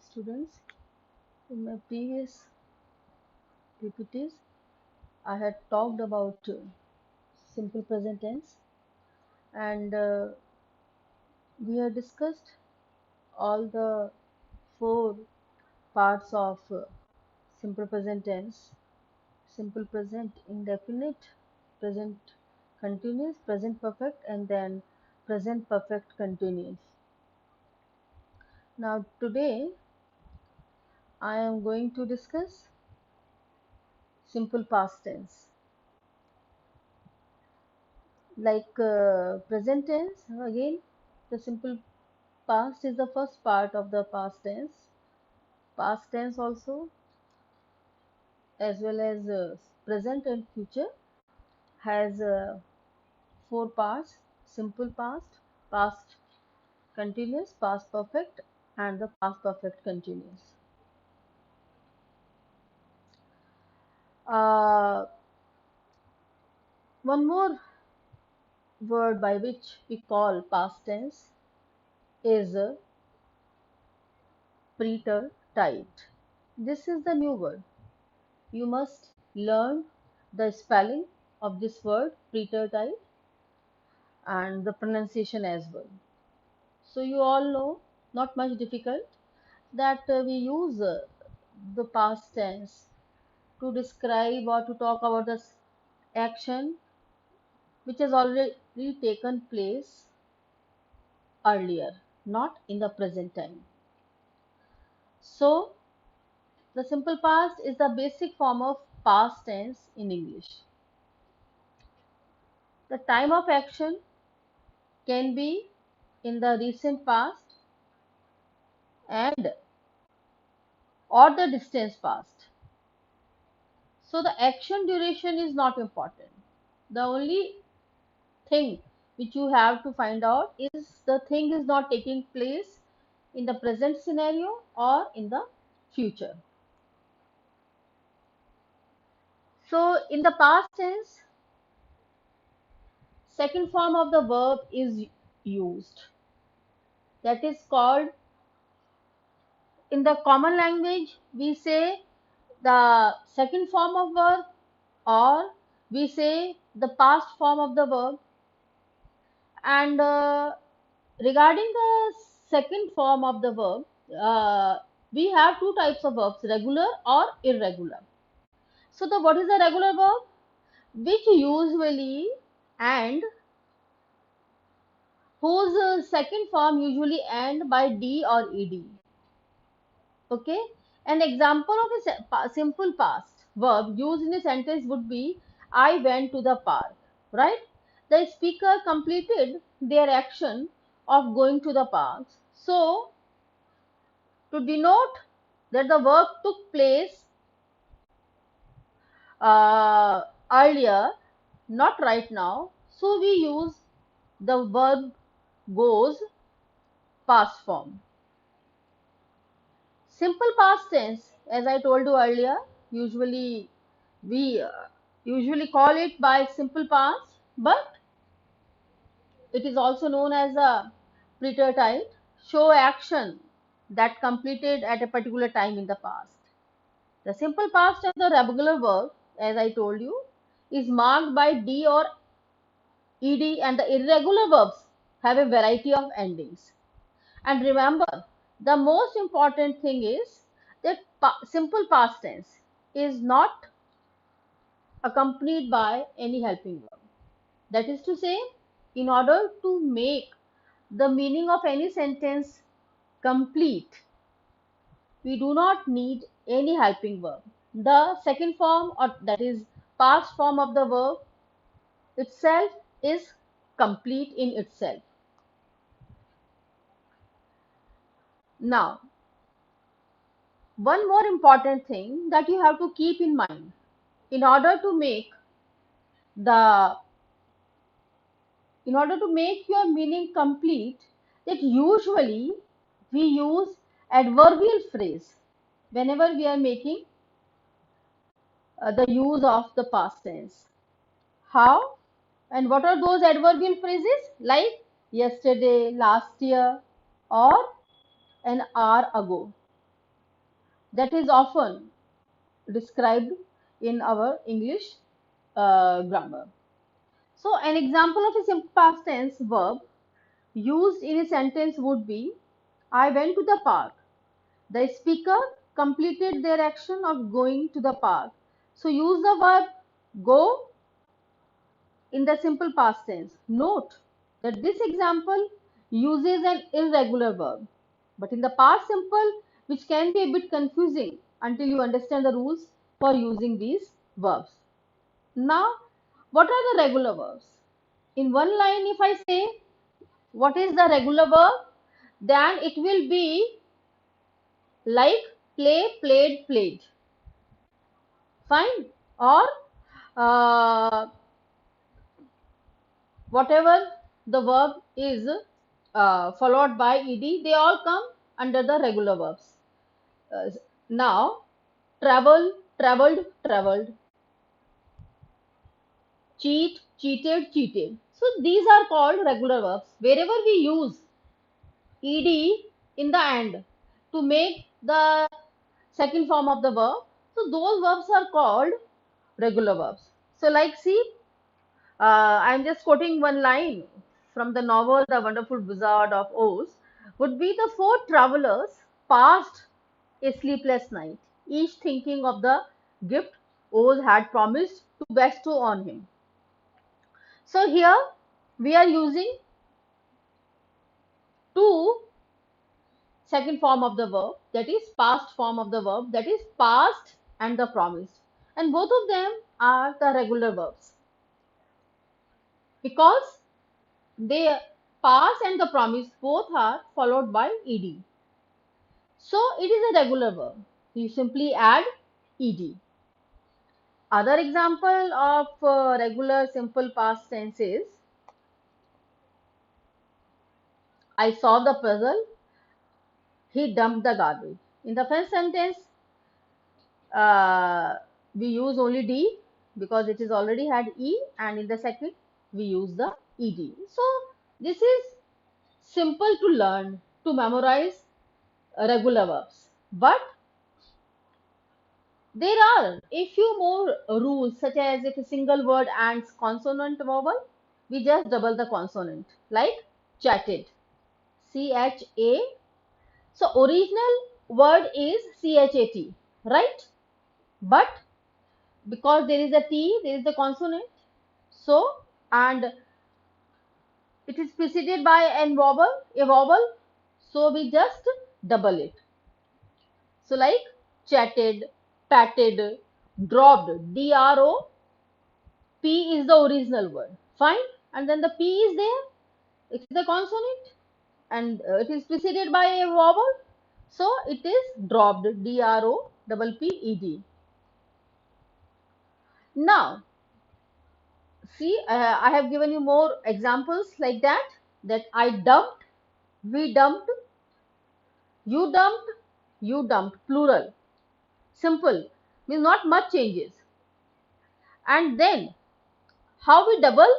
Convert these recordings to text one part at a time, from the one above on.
students. In my previous PPTs, I had talked about simple present tense, and we had discussed all the four parts of simple present tense: simple present indefinite, present continuous, present perfect, and then present perfect continuous. Now, today I am going to discuss simple past tense. Like present tense, again, the simple past is the first part of the past tense. Past tense also, as well as present and future, has four parts: simple past, past continuous, past perfect, and the past perfect continuous. Uh, One more word by which we call past tense is preterite. This is the new word. You must learn the spelling of this word preterite and the pronunciation as well. So you all know, not much difficult, that we use the past tense to describe or to talk about the action which has already taken place earlier, not in the present time. So the simple past is the basic form of past tense in English. The time of action can be in the recent past and or the distance past. So the action duration is not important. The only thing which you have to find out is the thing is not taking place in the present scenario or in the future. So in the past tense, second form of the verb is used. That is called, in the common language, we say the second form of verb, or we say the past form of the verb. And regarding the second form of the verb, we have two types of verbs: regular or irregular. So the what is the regular verb? Which usually and whose second form usually end by d or ed. Okay, an example of a simple past verb used in a sentence would be I went to the park, right? The speaker completed their action of going to the park. So, to denote that the work took place earlier, not right now, so we use the verb goes past form. Simple past tense, as I told you earlier, usually we usually call it by simple past, but it is also known as a preterite, show action that completed at a particular time in the past. The simple past of the regular verb, as I told you, is marked by d or ed, and the irregular verbs have a variety of endings. And remember, the most important thing is that simple past tense is not accompanied by any helping verb. That is to say, in order to make the meaning of any sentence complete, we do not need any helping verb. The second form, or that is past form of the verb itself, is complete in itself. Now, one more important thing that you have to keep in mind in order to make the in order to make your meaning complete, that usually we use adverbial phrase whenever we are making the use of the past tense. How and what are those adverbial phrases? Like yesterday, last year, or an hour ago. that is often described in our English grammar. So an example of a simple past tense verb used in a sentence would be, I went to the park. The speaker completed their action of going to the park. So use the verb go in the simple past tense. Note that this example uses an irregular verb, but in the past simple, which can be a bit confusing until you understand the rules for using these verbs. Now, what are the regular verbs? In one line, if I say what is the regular verb, then it will be like play, played, played. Fine. Or whatever the verb is followed by ed, they all come under the regular verbs. Now, travel, traveled, traveled, cheat, cheated, cheated. So these are called regular verbs. Wherever we use ed in the end to make the second form of the verb, so those verbs are called regular verbs. So like see, I'm just quoting one line from the novel The Wonderful Wizard of Oz. Would be the four travelers passed a sleepless night, each thinking of the gift Oz had promised to bestow on him. So here we are using two second form of the verb, that is past form of the verb, that is past and the promised, and both of them are the regular verbs because they past and the promise both are followed by ed. So it is a regular verb. You simply add ed. Other example of regular simple past tense is, I solved the puzzle, he dumped the garbage. In the first sentence, uh, we use only d because it is already had e, and in the second we use the ed. So this is simple to learn, to memorize regular verbs. But there are a few more rules, such as if a single word ends consonant vowel, we just double the consonant, like chatted, C-H-A. So original word is C-H-A-T, right? But because there is a T, there is a consonant. So, and it is preceded by a vowel. So we just double it. So like chatted, patted, dropped, D-R-O, P is the original word. Fine. And then the P is there. It is the consonant and it is preceded by a vowel. So it is dropped. D-R-O-P-P-E-D. Now, see, I have given you more examples like that. That I dumped, we dumped, you dumped, plural. Simple. Means not much changes. And then, how we double?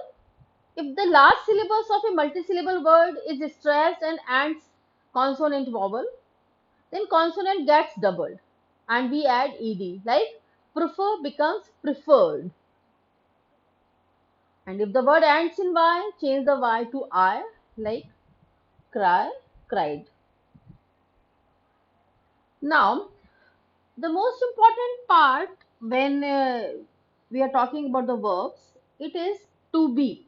If the last syllables of a multisyllable word is stressed and ends consonant vowel, then consonant gets doubled and we add ed, like prefer becomes preferred. And if the word ends in y, change the y to I, like cry, cried. Now, the most important part when we are talking about the verbs, it is to be.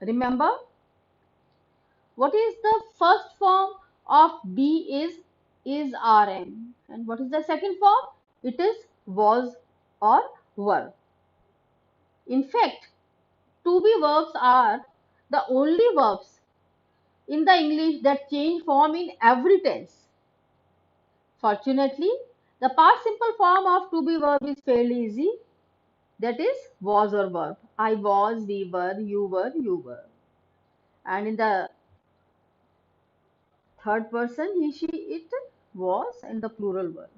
Remember, what is the first form of be is rm, and what is the second form? It is was or were. In fact, to be verbs are the only verbs in the English that change form in every tense. Fortunately, the past simple form of to be verb is fairly easy. That is was or verb. I was, we were, you were, you were. And in the third person, he, she, it was, and the plural verb.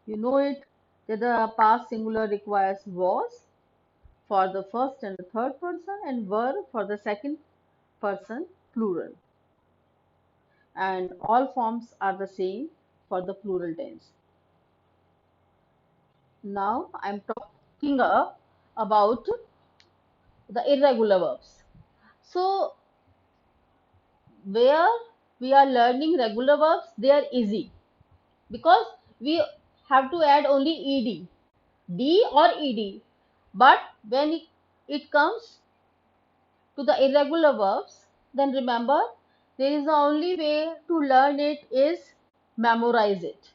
You know it that the past singular requires was for the first and the third person and were for the second person plural. And all forms are the same. for the plural tense. Now I'm talking about the irregular verbs. So where we are learning regular verbs, they are easy because we have to add only ed, d or ed. But when it comes to the irregular verbs, then remember there is the only way to learn it is memorize it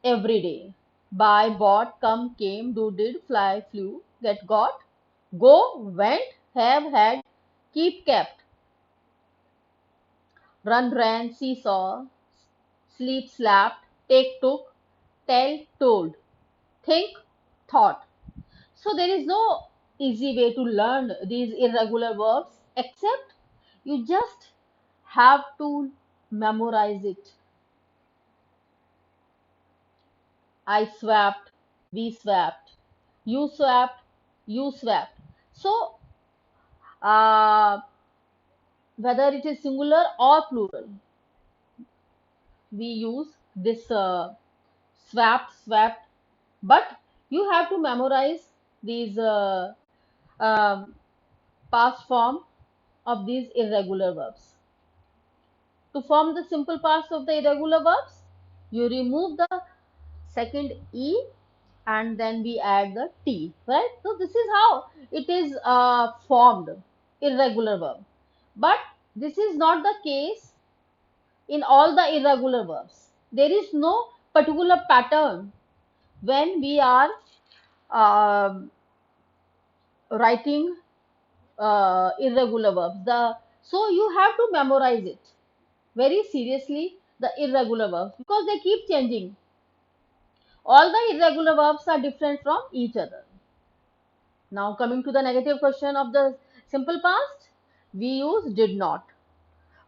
every day. Buy, bought, come, came, do, did, fly, flew, get, got, go, went, have, had, keep, kept, run, ran, seesaw, sleep, slept, take, took, tell, told, think, thought. So there is no easy way to learn these irregular verbs except you just have to memorize it. I swapped, we swapped, you swapped. So uh, whether it is singular or plural, we use this swapped, but you have to memorize these um past form of these irregular verbs. To form the simple parts of the irregular verbs, you remove the second E and then we add the T, right? So this is how it is formed, irregular verb. But this is not the case in all the irregular verbs. There is no particular pattern when we are um writing irregular verbs. So you have to memorize it very seriously, the irregular verbs, because they keep changing. All the irregular verbs are different from each other. Now coming to the negative question of the simple past, we use did not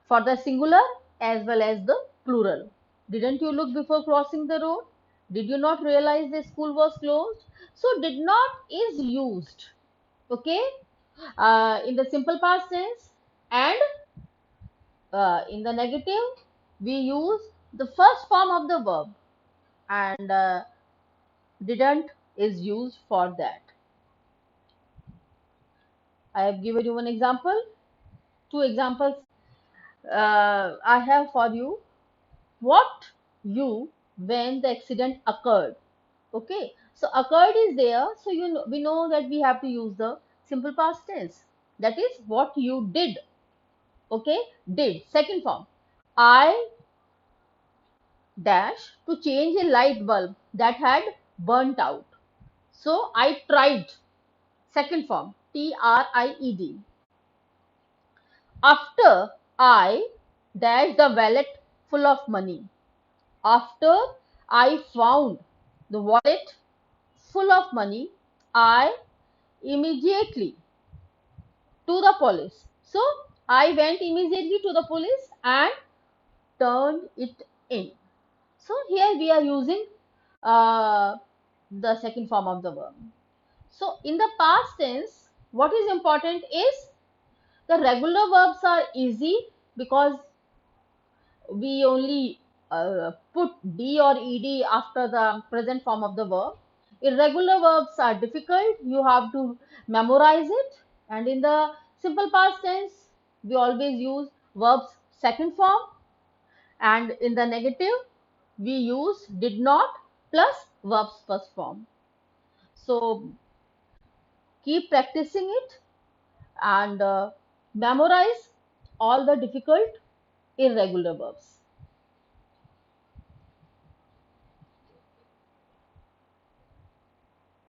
for the singular as well as the plural. Didn't you look before crossing the road? Did you not realize the school was closed? So did not is used, okay, in the simple past tense, and in the negative we use the first form of the verb, and didn't is used for that. I have given you one example, two examples I have for you. What you when the accident occurred? Okay, so occurred is there, so we know that we have to use the simple past tense. That is what you did. Okay, did. Second form, I dash to change a light bulb that had burnt out. So I tried. Second form, tried. After I dash the wallet full of money. After I found the wallet full of money, I immediately to the police. So I went immediately to the police and turned it in. So here we are using the second form of the verb. So in the past tense, what is important is the regular verbs are easy because we only put d or ed after the present form of the verb. Irregular verbs are difficult, you have to memorize it, and in the simple past tense we always use verbs second form, and in the negative we use did not plus verbs first form. So keep practicing it and memorize all the difficult irregular verbs.